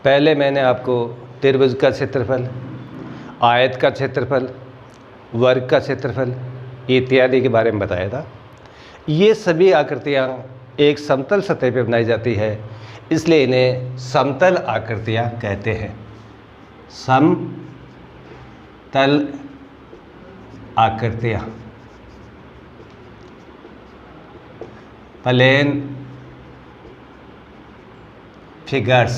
पहले मैंने आपको त्रिभुज का क्षेत्रफल, आयत का क्षेत्रफल, वर्ग का क्षेत्रफल इत्यादि के बारे में बताया था। ये सभी आकृतियाँ एक समतल सतह पर बनाई जाती है, इसलिए इन्हें समतल आकृतियाँ कहते हैं। समतल आकृतियाँ, प्लेन फिगर्स।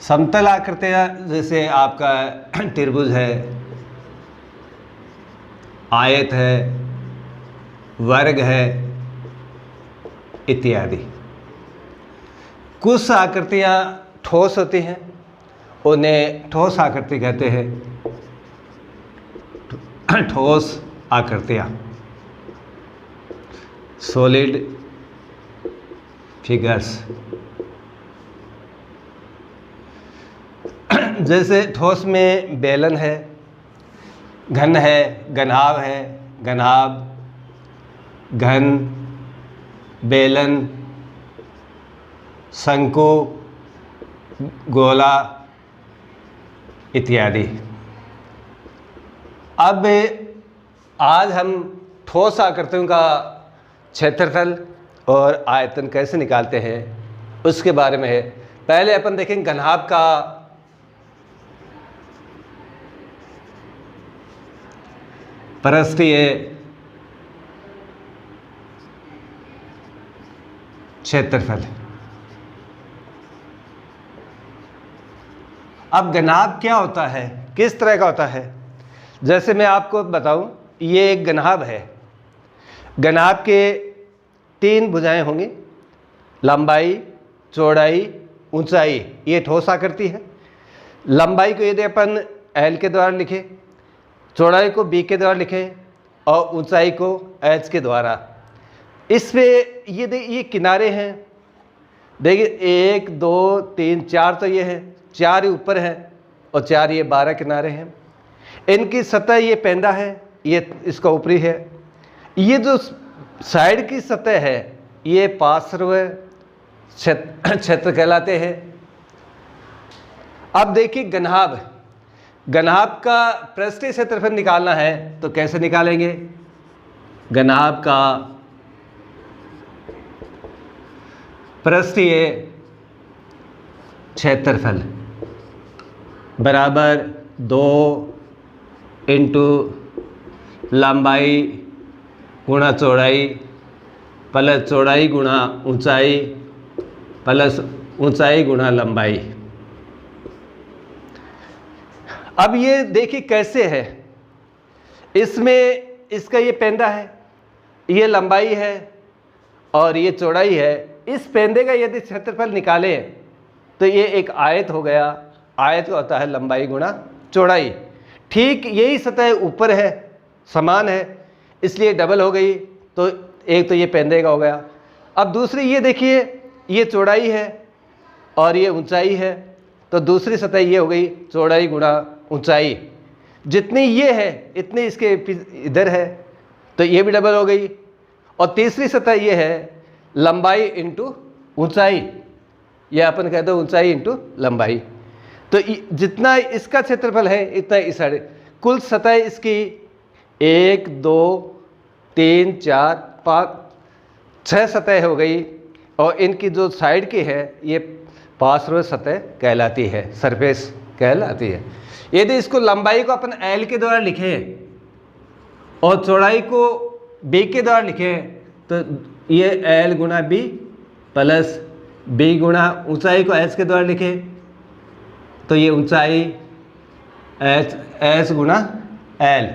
समतल आकृतियाँ जैसे आपका त्रिभुज है, आयत है, वर्ग है इत्यादि। कुछ आकृतियाँ ठोस होती हैं, उन्हें ठोस आकृति कहते हैं। ठोस आकृतियाँ, सॉलिड फिगर्स। जैसे ठोस में बेलन है, घन है, घनाभ है, घनाभ, घन, बेलन, शंकु, गोला इत्यादि। अब आज हम ठोस आकृतियों का क्षेत्रफल और आयतन कैसे निकालते हैं उसके बारे में है। पहले अपन देखेंगे घनाभ का पृष्ठीय क्षेत्रफल। अब घनाभ क्या होता है, किस तरह का होता है? जैसे मैं आपको बताऊं, ये एक घनाभ है। घनाभ के 3 भुजाएं होंगी, लंबाई, चौड़ाई, ऊंचाई। ये ठोस आकृति है। लंबाई को यदि अपन L के द्वारा लिखें, चौड़ाई को B के द्वारा लिखें और ऊंचाई को H के द्वारा। इसमें ये किनारे हैं, देखिए 1 2 3 4 तो ये है, 4 ऊपर है और 4 ये 12 किनारे हैं। इनकी सतह ये पेंदा है, ये इसका ऊपरी है। ये जो साइड की सतह है ये पार्श्व क्षेत्र कहलाते हैं। अब देखिए घनाभ, घनाभ का पृष्ठीय क्षेत्रफल निकालना है तो कैसे निकालेंगे? घनाभ का पृष्ठीय क्षेत्रफल बराबर 2 इंटू लंबाई गुणा चौड़ाई प्लस चौड़ाई गुणा ऊंचाई प्लस ऊंचाई गुणा लंबाई। अब ये देखिए कैसे है, इसमें इसका ये पेंदा है, ये लंबाई है और ये चौड़ाई है। इस पेंदे का यदि क्षेत्रफल निकालें तो ये एक आयत हो गया। आयत का होता है लंबाई गुणा चौड़ाई। ठीक यही सतह ऊपर है, समान है, इसलिए डबल हो गई। तो एक तो ये पेंदे का हो गया। अब दूसरी ये देखिए, ये चौड़ाई है और ये ऊंचाई है, तो दूसरी सतह ये हो गई चौड़ाई गुणा ऊंचाई। जितनी ये है इतनी इसके इधर है, तो ये भी डबल हो गई। और तीसरी सतह ये है लंबाई इंटू ऊंचाई, या अपन कह दो ऊंचाई इंटू लंबाई। तो जितना इसका क्षेत्रफल है इतना इस साइड। कुल सतह इसकी 1 2 3 4 5 6 सतह हो गई। और इनकी जो साइड की है ये पार्श्व सतह कहलाती है, सरफेस कहलाती है। यदि इसको लंबाई को अपन L के द्वारा लिखें और चौड़ाई को B के द्वारा लिखें तो ये L गुणा B प्लस B गुणा ऊंचाई को H के द्वारा लिखें तो ये ऊंचाई H गुणा L।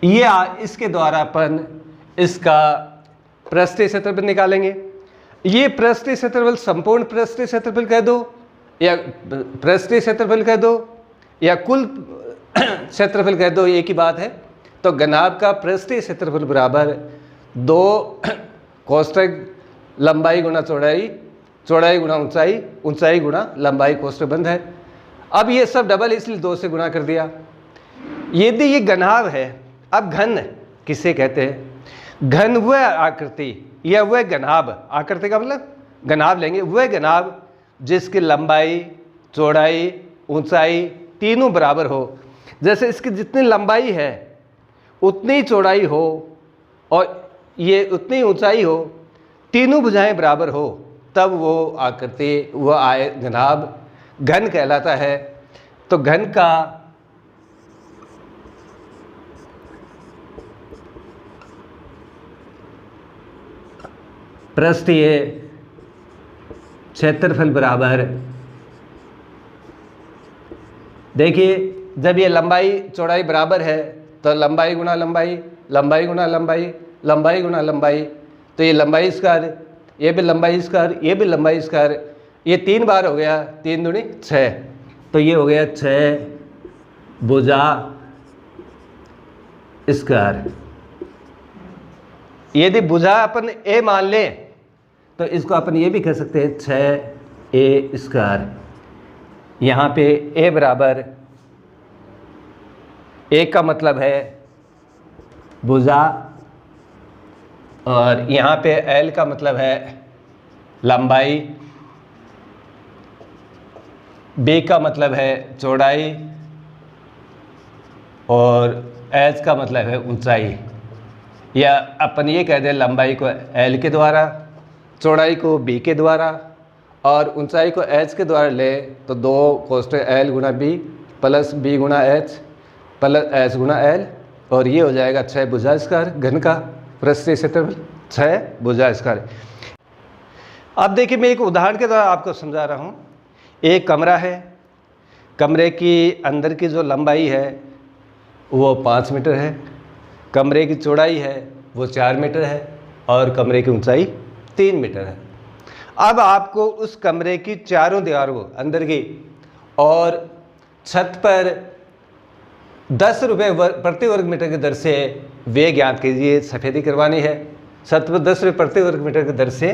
ये इसके द्वारा अपन इसका पृष्ठीय क्षेत्रफल निकालेंगे। ये पृष्ठीय क्षेत्रफल संपूर्ण पृष्ठीय क्षेत्रफल कह दो या पृष्ठीय क्षेत्रफल कह दो या कुल क्षेत्रफल कह दो, एक ही बात है। तो घनाभ का पृष्ठीय क्षेत्रफल बराबर 2 कोष्ठक लंबाई गुणा चौड़ाई, चौड़ाई गुणा ऊंचाई, ऊंचाई गुणा लंबाई कोष्ठक बंद है। अब ये सब डबल इसलिए 2 से गुणा कर दिया। यदि ये घनाभ है, अब घन किसे कहते हैं? घन वह आकृति या वह घनाभ, आकृति का मतलब घनाभ लेंगे, वह घनाभ जिसकी लंबाई, चौड़ाई, ऊंचाई तीनों बराबर हो। जैसे इसकी जितनी लंबाई है उतनी चौड़ाई हो और ये उतनी ऊंचाई हो, तीनों भुजाएं बराबर हो, तब वो आकृति, वो घनाभ घन कहलाता है। तो घन का पृष्ठीय क्षेत्रफल बराबर, देखिए जब ये लंबाई चौड़ाई बराबर है तो लंबाई गुणा लंबाई, लंबाई गुणा लंबाई, लंबाई गुणा लंबाई, तो ये लंबाई स्क्वायर, ये भी लंबाई स्क्वायर, ये भी लंबाई स्क्वायर, ये 3 बार हो गया, 3 दूनी 6, तो ये हो गया 6 भुजा स्क्वायर। यदि भुजा अपन ए मान लें तो इसको अपन ये भी कह सकते हैं 6a स्क्वायर। यहाँ पे a बराबर, a का मतलब है भुजा और यहाँ पे l का मतलब है लंबाई, b का मतलब है चौड़ाई और h का मतलब है ऊंचाई। या अपन ये कह दें लंबाई को l के द्वारा, चौड़ाई को b के द्वारा और ऊंचाई को h के द्वारा ले तो 2 कोष्ठक l गुणा b प्लस b गुणा h प्लस h गुणा l, और ये हो जाएगा 6 भुजा स्क्वायर। घन का पृष्ठीय क्षेत्रफल 6 भुजा स्क्वायर। अब देखिए मैं एक उदाहरण के द्वारा आपको समझा रहा हूँ। एक कमरा है, कमरे की अंदर की जो लंबाई है वो 5 मीटर है, कमरे की चौड़ाई है वो 4 मीटर है और कमरे की ऊंचाई 3 मीटर है। अब आपको उस कमरे की चारों दीवारों अंदर की और छत पर 10 रुपये प्रति वर्ग मीटर की दर से वे ज्ञात कीजिए, सफ़ेदी करवानी है। छत पर 10 रुपये प्रति वर्ग मीटर की दर से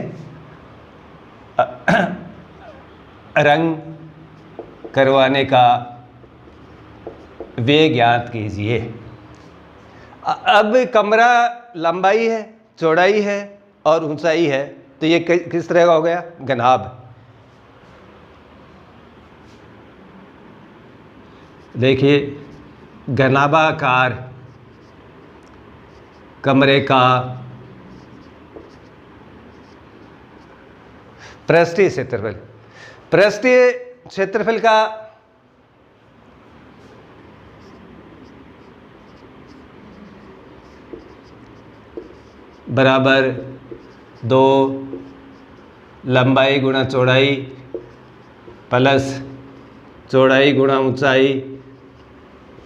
रंग करवाने का वे ज्ञात कीजिए। अब कमरा लंबाई है, चौड़ाई है और ऊंचाई है, तो ये किस तरह का हो गया? घनाभ। देखिए घनाभाकार कमरे का पृष्ठीय क्षेत्रफल, पृष्ठीय क्षेत्रफल का बराबर 2 लंबाई गुणा चौड़ाई प्लस चौड़ाई गुणा ऊंचाई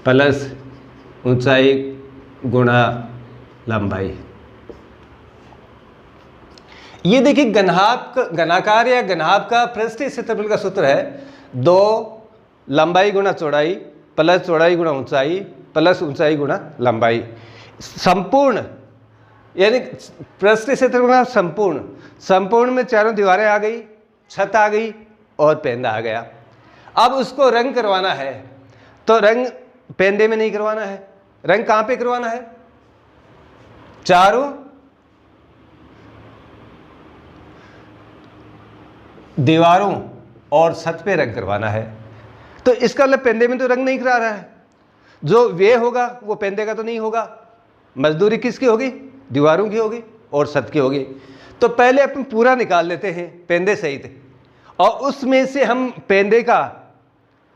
प्लस ऊंचाई गुणा लंबाई। ये देखिए घनाकार या घनाभ का पृष्ठीय क्षेत्रफल का सूत्र है 2 लंबाई गुणा चौड़ाई प्लस चौड़ाई गुणा ऊंचाई प्लस ऊंचाई गुणा लंबाई। संपूर्ण यानी पृष्ठीय क्षेत्रफल संपूर्ण, संपूर्ण में चारों दीवारें आ गई, छत आ गई और पेंदा आ गया। अब उसको रंग करवाना है तो रंग पेंदे में नहीं करवाना है, रंग कहां पे करवाना है? चारों दीवारों और छत पे रंग करवाना है। तो इसका मतलब पेंदे में तो रंग नहीं करा रहा है, जो वे होगा वो पेंदे का तो नहीं होगा। मजदूरी किसकी होगी? दीवारों की होगी और छत की होगी। तो पहले अपन पूरा निकाल लेते हैं पेंदे सहित, और उसमें से हम पेंदे का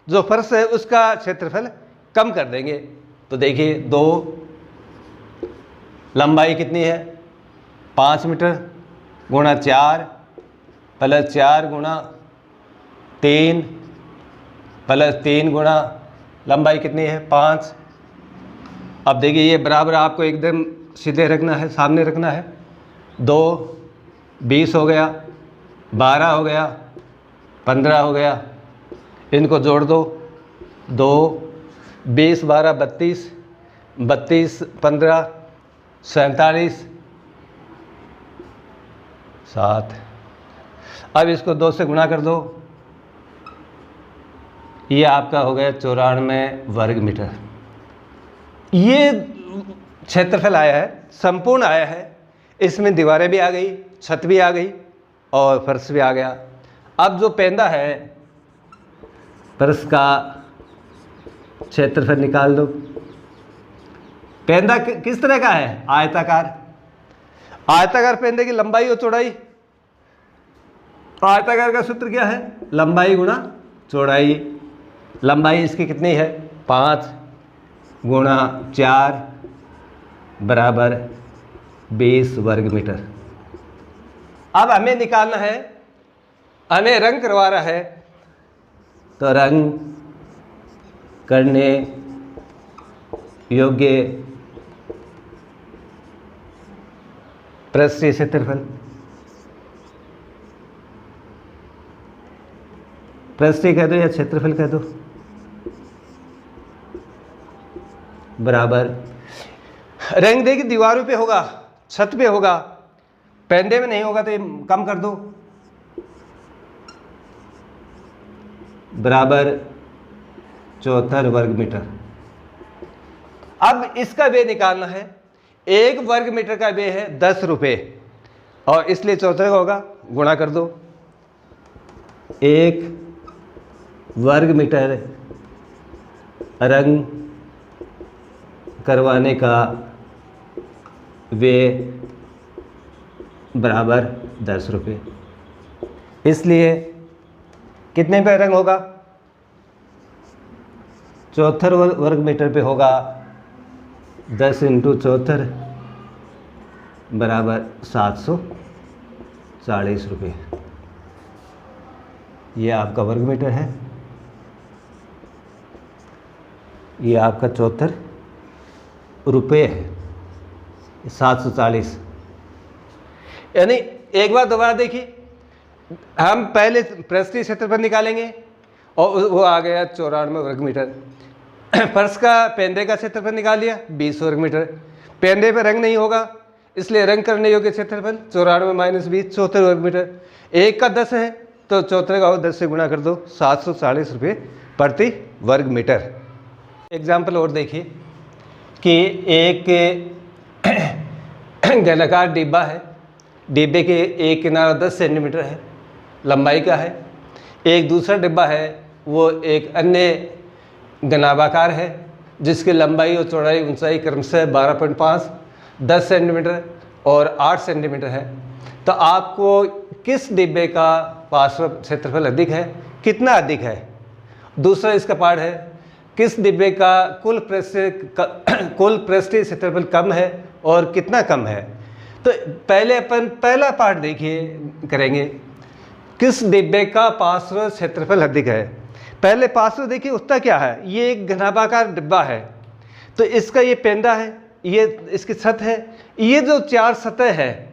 जो फर्श है उसका क्षेत्रफल कम कर देंगे। तो देखिए 2 लंबाई कितनी है? 5 मीटर गुणा 4 प्लस 4 गुणा 3 प्लस 3 गुणा लंबाई कितनी है? 5। अब देखिए ये बराबर आपको एकदम सीधे रखना है, सामने रखना है। 2 20 हो गया, 12 हो गया, 15 हो गया, इनको जोड़ दो। 2 20 12 32, 32 15 47 7। अब इसको 2 से गुणा कर दो, ये आपका हो गया 94 वर्ग मीटर। ये क्षेत्रफल आया है, संपूर्ण आया है। इसमें दीवारें भी आ गई, छत भी आ गई और फर्श भी आ गया। अब जो पेंदा है फर्श का क्षेत्रफल निकाल दो। पेंदा किस तरह का है? आयताकार। आयताकार पेंदे की लंबाई और चौड़ाई, आयताकार का सूत्र क्या है? लंबाई गुणा चौड़ाई। लंबाई इसकी कितनी है? 5 गुणा 4 बराबर 20 वर्ग मीटर। अब हमें निकालना है, हमें रंग करवा रहा है, तो रंग करने योग्य पृष्ठीय क्षेत्रफल। पृष्ठीय कह दो या क्षेत्रफल कह दो, बराबर रंग देखिए दीवारों पे होगा, छत पे होगा, पेंदे में नहीं होगा तो ये कम कर दो, बराबर 74 वर्ग मीटर। अब इसका व्यय निकालना है। 1 वर्ग मीटर का व्यय है 10 रुपये, और इसलिए 74 का होगा, गुणा कर दो। 1 वर्ग मीटर रंग करवाने का व्यय बराबर 10 रुपये। इसलिए कितने पे रंग होगा? 74 वर्ग मीटर पे होगा 10 × 74 बराबर 740 रुपये। ये आपका वर्ग मीटर है, ये आपका 74 रुपये है, 740। यानी एक बार दोबारा देखिए, हम पहले पृष्ठीय क्षेत्रफल निकालेंगे और वो आ गया 94 वर्ग मीटर। फर्श का पेंदे का क्षेत्रफल निकाल लिया 20 वर्ग मीटर। पेंदे पे रंग नहीं होगा, इसलिए रंग करने योग्य क्षेत्रफल 94 - 20 74 वर्ग मीटर। 1 का 10 है तो 74 का 10 से गुणा कर दो, 740 रुपये प्रति वर्ग मीटर। एग्जाम्पल और देखिए कि एक घनाकार डिब्बा है, डिब्बे के एक किनारा 10 सेंटीमीटर है, लंबाई का है। एक दूसरा डिब्बा है, वो एक अन्य घनाभाकार है, जिसकी लंबाई और चौड़ाई ऊंचाई क्रमशः 12.5, 10 सेंटीमीटर और 8 सेंटीमीटर है। तो आपको किस डिब्बे का पार्श्व क्षेत्रफल अधिक है, कितना अधिक है? दूसरा इसका पार्ट है, किस डिब्बे का कुल पृष्ठीय क्षेत्रफल कम है और कितना कम है? तो पहले अपन पहला पार्ट देखिए करेंगे, किस डिब्बे का पार्श्व क्षेत्रफल अधिक है। पहले पार्श्व देखिए उसका क्या है, ये एक घनाभाकार डिब्बा है, तो इसका ये पेंदा है, ये इसकी छत है, ये जो 4 सतह है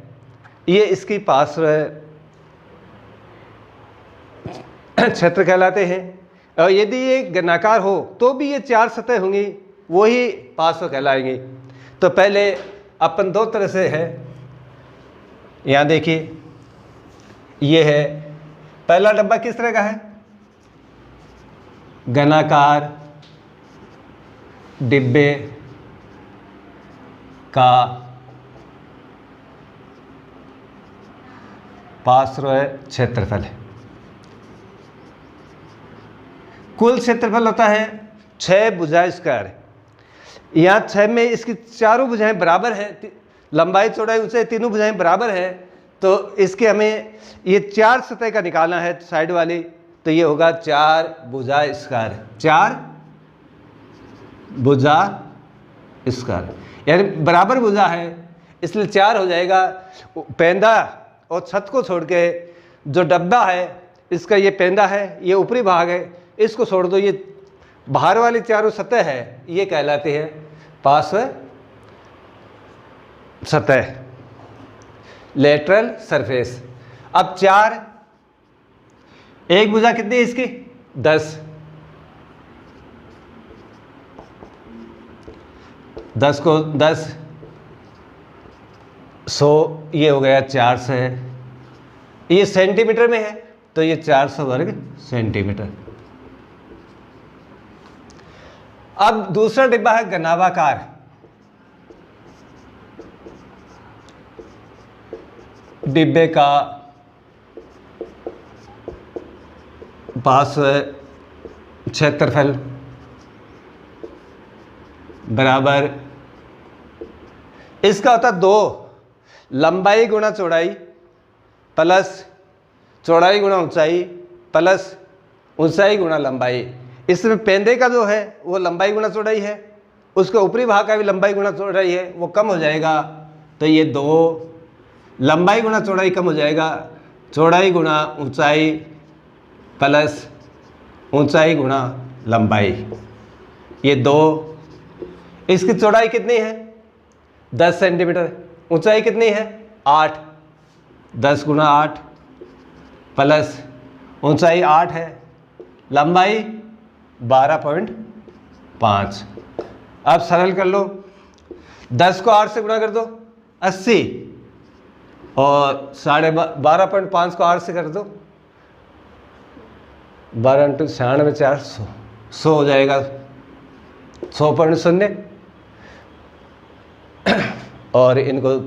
ये इसकी पार्श्व क्षेत्र कहलाते हैं। और यदि ये घनाकार हो तो भी ये 4 सतह होंगी, वही पार्श्व कहलाएंगे। तो पहले अपन 2 तरह से है, यहाँ देखिए ये है, पहला डब्बा किस तरह का है? घनाकार डिब्बे का पार्श्व क्षेत्रफल है। कुल क्षेत्रफल होता है 6 भुजा स्क्वायर। यहाँ 6 में इसकी चारों भुजाएं बराबर है, लंबाई चौड़ाई ऊंचाई तीनों भुजाएं बराबर है, तो इसके हमें ये 4 सतह का निकालना है साइड वाली, तो ये होगा 4 भुजा स्क्वायर, 4 भुजा स्क्वायर, यानी बराबर भुजा है इसलिए 4 हो जाएगा। पेंदा और छत को छोड़ के जो डब्बा है इसका ये पेंदा है, ये ऊपरी भाग है, इसको छोड़ दो, ये बाहर वाली चारों सतह है, ये कहलाती है पार्श्व सतह, लेटरल सरफेस। अब 4, एक भुजा कितनी है इसकी? 10, 10 को 10 100, ये हो गया 400 है, ये सेंटीमीटर में है तो ये 400 वर्ग सेंटीमीटर। अब दूसरा डिब्बा है घनाभाकार, डिब्बे का 500 क्षेत्रफल बराबर, इसका होता 2 लंबाई गुणा चौड़ाई प्लस चौड़ाई गुणा ऊंचाई प्लस ऊंचाई गुणा लंबाई। इसमें पेंदे का जो है वो लंबाई गुणा चौड़ाई है, उसके ऊपरी भाग का भी लंबाई गुणा चौड़ाई है, वो कम हो जाएगा। तो ये 2 लंबाई गुणा चौड़ाई कम हो जाएगा, चौड़ाई गुणा ऊंचाई प्लस ऊंचाई गुणा लंबाई, ये 2। इसकी चौड़ाई कितनी है 10 सेंटीमीटर, ऊंचाई कितनी है 8, 10 गुणा 8 प्लस ऊंचाई 8 है, लंबाई 12.5। अब सरल कर लो, 10 को 8 से गुणा कर दो 80 और 12.5 को 8 से कर दो 12 × 96 400, 100 हो जाएगा 100.0। और इनको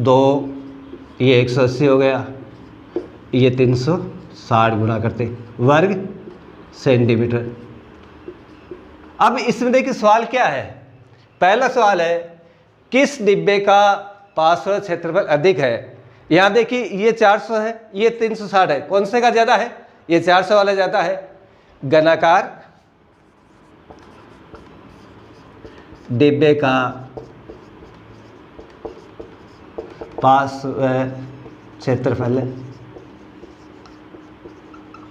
2, ये 180 हो गया, ये 360 गुणा करते वर्ग सेंटीमीटर। अब इसमें देखिए सवाल क्या है, पहला सवाल है किस डिब्बे का पार्श्व क्षेत्रफल अधिक है। यहाँ देखिए ये 400 है, ये 360 है, कौन से का ज़्यादा है, ये 400 वाला ज़्यादा है। घनाकार डिब्बे का पार्श्व क्षेत्रफल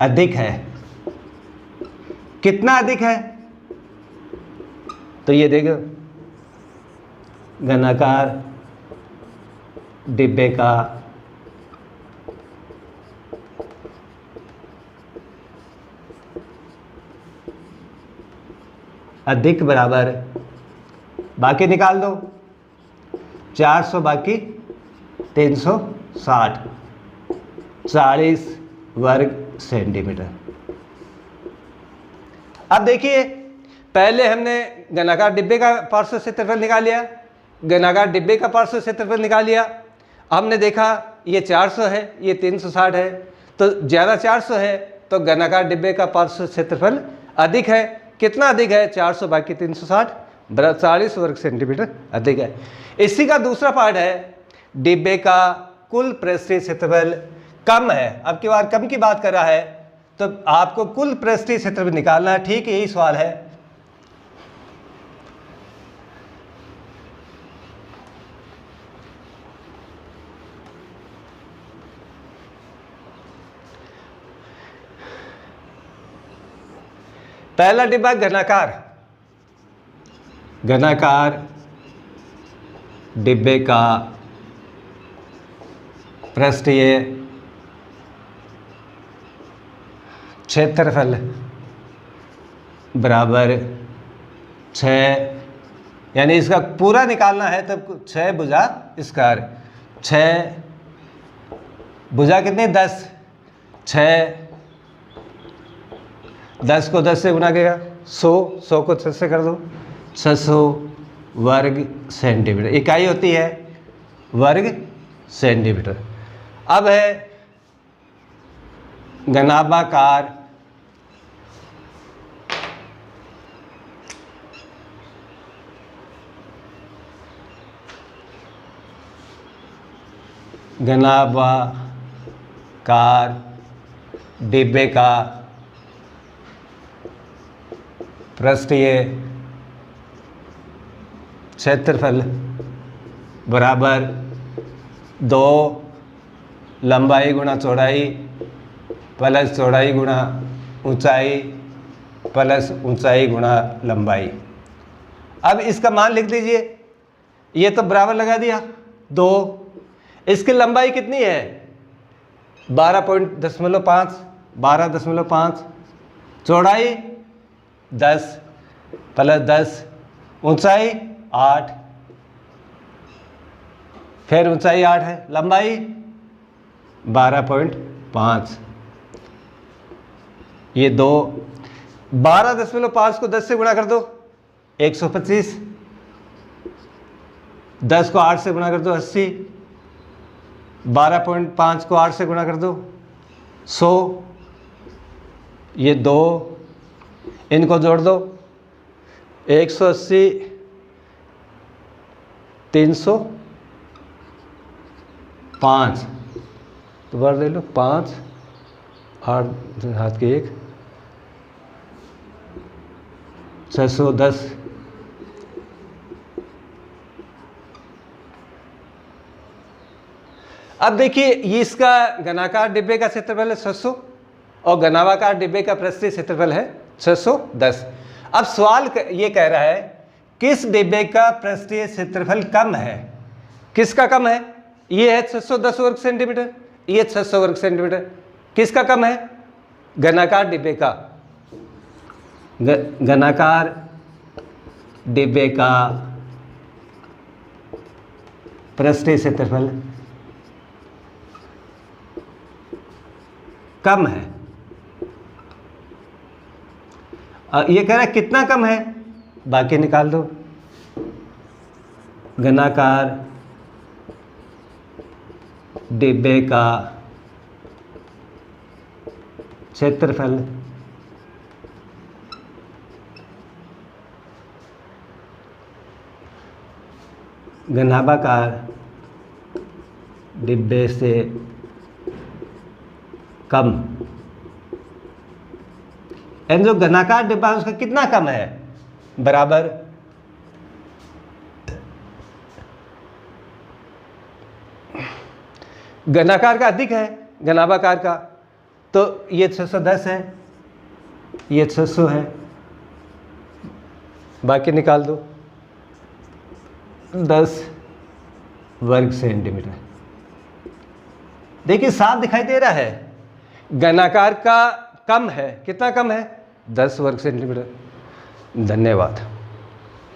अधिक है, कितना अधिक है, तो ये देखो घनाकार डिब्बे का अधिक बराबर, बाकी निकाल दो 400 बाकी 360, 40 वर्ग सेंटीमीटर। अब देखिए पहले हमने घनाकार डिब्बे का पार्श्व क्षेत्रफल निकाल लिया, घनाकार डिब्बे का पार्श्व क्षेत्रफल निकाल लिया। हमने देखा ये 400 है, ये 360 है, तो ज़्यादा 400 है, तो घनाकार डिब्बे का पार्श्व क्षेत्रफल अधिक है। कितना अधिक है 400 बाकी 360, 40 वर्ग सेंटीमीटर अधिक है। इसी का दूसरा पार्ट है डिब्बे का कुल पृष्ठीय क्षेत्रफल कम है। अब की बार कम की बात कर रहा है, तो आपको कुल पृष्ठीय क्षेत्रफल निकालना है, ठीक यही सवाल है। पहला डिब्बा घनाकार, घनाकार डिब्बे का पृष्ठीय क्षेत्रफल बराबर 6, यानी इसका पूरा निकालना है तब 6 भुजा स्क्वायर, 6 भुजा कितनी 10, 6 10 को 10 से गुना किया 100, 100 को 6 से कर दो 600 वर्ग सेंटीमीटर, इकाई होती है वर्ग सेंटीमीटर। अब है घनाभाकार घनाभाकार डिब्बे का पृष्ठीय क्षेत्रफल बराबर 2 लंबाई गुणा चौड़ाई प्लस चौड़ाई गुणा ऊंचाई प्लस ऊंचाई गुणा लंबाई। अब इसका मान लिख लीजिए, ये तो बराबर लगा दिया 2, इसकी लंबाई कितनी है 12.5, चौड़ाई 10 प्लस 10, ऊंचाई 8, फिर ऊंचाई 8 है, लंबाई 12.5, ये 2, 12.5 को 10 से गुणा कर दो 125, 10 को 8 से गुणा कर दो 80, 12.5 को 8 से गुणा कर दो 100, ये 2, इनको जोड़ दो, 180, 305, दोबारा ले लो, 5, 8 हाथ के 1, 610। अब देखिए ये इसका घनाकार डिब्बे का क्षेत्रफल है 600 और घनाभाकार डिब्बे का पृष्ठीय क्षेत्रफल है 610। अब सवाल ये कह रहा है किस डिब्बे का पृष्ठीय क्षेत्रफल कम है? किसका कम है? ये है 610 वर्ग सेंटीमीटर, ये 600 वर्ग सेंटीमीटर। किसका कम है? घनाकार डिब्बे का। घनाकार डिब्बे का पृष्ठीय क्षेत्रफल कम है। ये कह रहा है कितना कम है, बाकी निकाल दो। घनाकार डिब्बे का क्षेत्रफल घनाभाकार डिब्बे से कम, यानी जो घनाकार डिब्बा है उसका कितना कम है, बराबर घनाकार का अधिक है घनाभाकार का, तो ये 610 है, ये 600 है, बाकी निकाल दो, 10 वर्ग सेंटीमीटर। देखिए साफ दिखाई दे रहा है, घनाकार का कम है, कितना कम है, 10 वर्ग सेंटीमीटर। धन्यवाद।